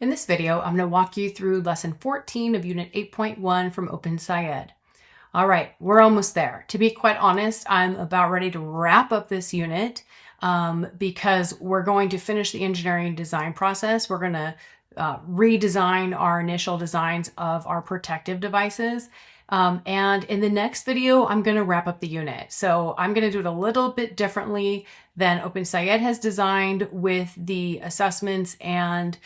In this video, I'm going to walk you through lesson 14 of unit 8.1 from OpenSciEd. All right, we're almost there. To be quite honest, I'm about ready to wrap up this unit because we're going to finish the engineering design process. We're going to redesign our initial designs of our protective devices. And in the next video, I'm going to wrap up the unit. So I'm going to do it a little bit differently than OpenSciEd has designed with the assessments and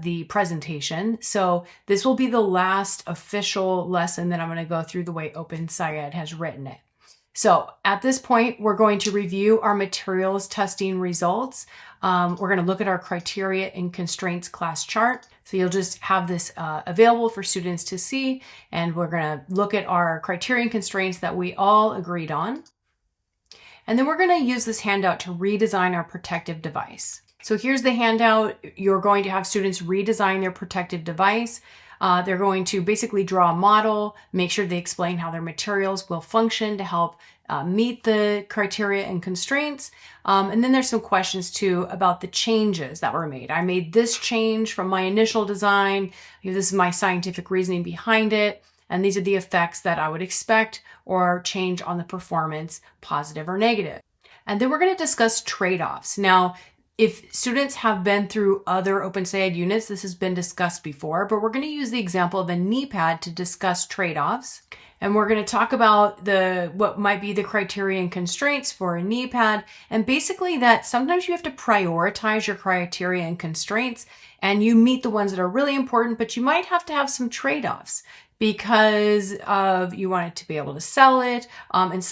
the presentation. So this will be the last official lesson that I'm going to go through the way OpenSciEd has written it. So at this point, we're going to review our materials testing results. We're going to look at our criteria and constraints class chart. So you'll just have this available for students to see. And we're going to look at our criteria and constraints that we all agreed on. And then we're going to use this handout to redesign our protective device. So here's the handout. You're going to have students redesign their protective device. They're going to basically draw a model, make sure they explain how their materials will function to help meet the criteria and constraints. And then there's some questions too about the changes that were made. I made this change from my initial design. This is my scientific reasoning behind it. And these are the effects that I would expect or change on the performance, positive or negative. And then we're going to discuss trade-offs. Now, if students have been through other OpenSciEd units, this has been discussed before, but we're going to use the example of a knee pad to discuss trade-offs. And we're going to talk about what might be the criteria and constraints for a knee pad. And basically that sometimes you have to prioritize your criteria and constraints and you meet the ones that are really important, but you might have to have some trade-offs because of you want it to be able to sell it. And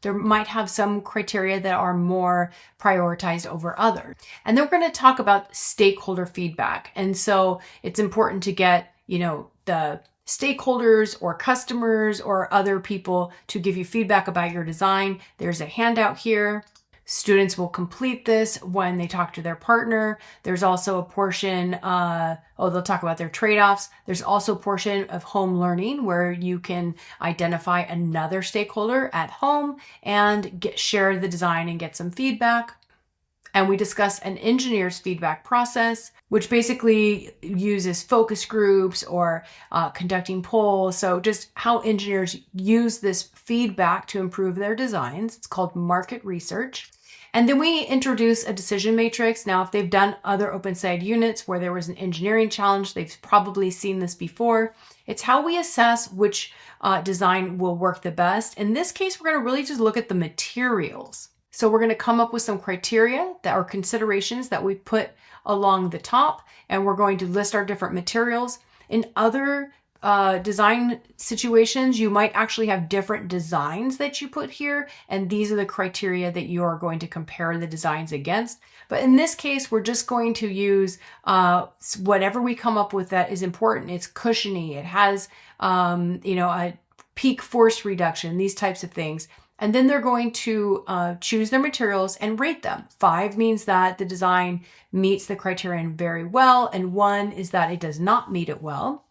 there might have some criteria that are more prioritized over others. And then we're going to talk about stakeholder feedback. And so it's important to get, the stakeholders or customers or other people to give you feedback about your design. There's a handout here. Students will complete this when they talk to their partner. There's also a portion, they'll talk about their trade-offs. There's also a portion of home learning where you can identify another stakeholder at home and share the design and get some feedback. And we discuss an engineer's feedback process, which basically uses focus groups or conducting polls. So just how engineers use this feedback to improve their designs. It's called market research. And then we introduce a decision matrix. Now, if they've done other OpenSciEd units where there was an engineering challenge, they've probably seen this before. It's how we assess which design will work the best. In this case, we're going to really just look at the materials. So we're going to come up with some criteria that are considerations that we put along the top, and we're going to list our different materials. In other design situations, you might actually have different designs that you put here, and these are the criteria that you are going to compare the designs against. But in this case, we're just going to use whatever we come up with that is important. It's cushiony. It has, a peak force reduction, these types of things. And then they're going to choose their materials and rate them. 5 means that the design meets the criterion very well, and 1 is that it does not meet it well.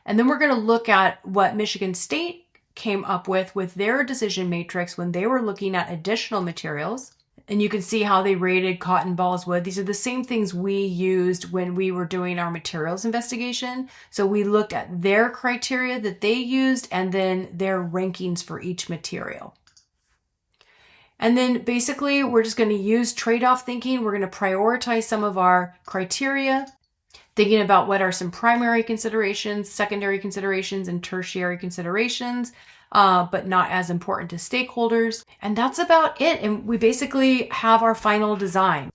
And then we're going to look at what Michigan State came up with their decision matrix when they were looking at additional materials. And you can see how they rated cotton balls wood. These are the same things we used when we were doing our materials investigation. So we looked at their criteria that they used and then their rankings for each material. And then basically we're just going to use trade-off thinking. We're going to prioritize some of our criteria, thinking about what are some primary considerations, secondary considerations, and tertiary considerations. But not as important to stakeholders. And that's about it. And we basically have our final design.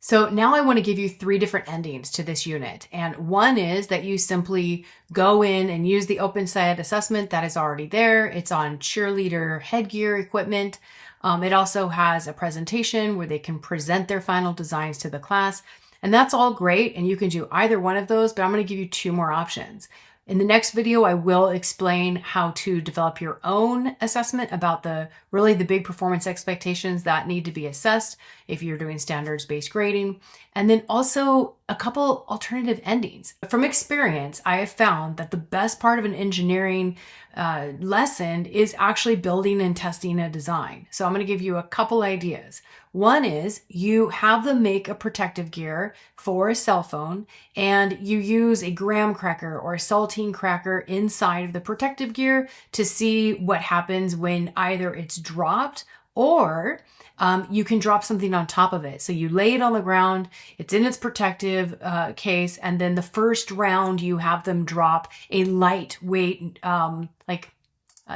So now I want to give you 3 different endings to this unit. And one is that you simply go in and use the OpenSciEd assessment that is already there. It's on cheerleader headgear equipment. It also has a presentation where they can present their final designs to the class. And that's all great. And you can do either one of those, but I'm going to give you 2 more options. In the next video, I will explain how to develop your own assessment about the big performance expectations that need to be assessed if you're doing standards-based grading, and then also a couple alternative endings. From experience, I have found that the best part of an engineering lesson is actually building and testing a design. So I'm going to give you a couple ideas. One is you have them make a protective gear for a cell phone, and you use a graham cracker or a saltine cracker inside of the protective gear to see what happens when either it's dropped or you can drop something on top of it. So you lay it on the ground, it's in its protective case, and then the first round you have them drop a lightweight, like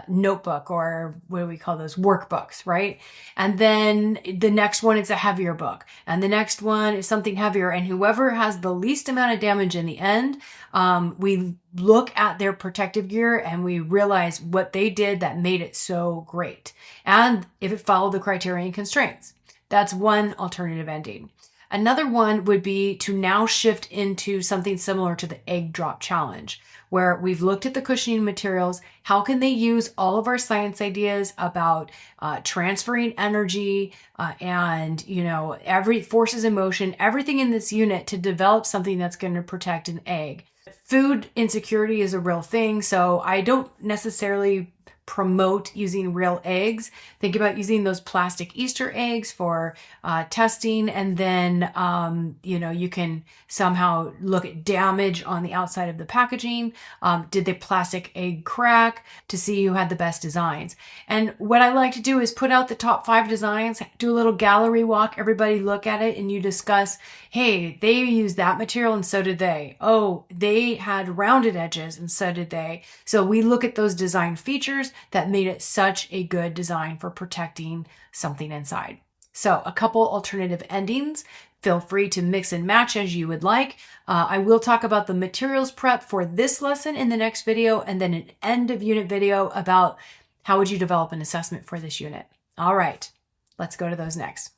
notebook, or what do we call those, workbooks, right? And then the next one is a heavier book, and the next one is something heavier, and whoever has the least amount of damage in the end, we look at their protective gear and we realize what they did that made it so great, and if it followed the criteria and constraints. That's one alternative ending. Another one would be to now shift into something similar to the egg drop challenge, where we've looked at the cushioning materials. How can they use all of our science ideas about transferring energy and, every forces in motion, everything in this unit to develop something that's going to protect an egg. Food insecurity is a real thing, so I don't necessarily promote using real eggs. Think about using those plastic Easter eggs for testing, and then you can somehow look at damage on the outside of the packaging. Did the plastic egg crack, to see who had the best designs? And what I like to do is put out the top 5 designs, do a little gallery walk, everybody look at it, and you discuss, hey, they used that material and so did they. Oh, they had rounded edges and so did they. So we look at those design features that made it such a good design for protecting something inside. So a couple alternative endings. Feel free to mix and match as you would like. I will talk about the materials prep for this lesson in the next video, and then an end of unit video about how would you develop an assessment for this unit. All right, let's go to those next.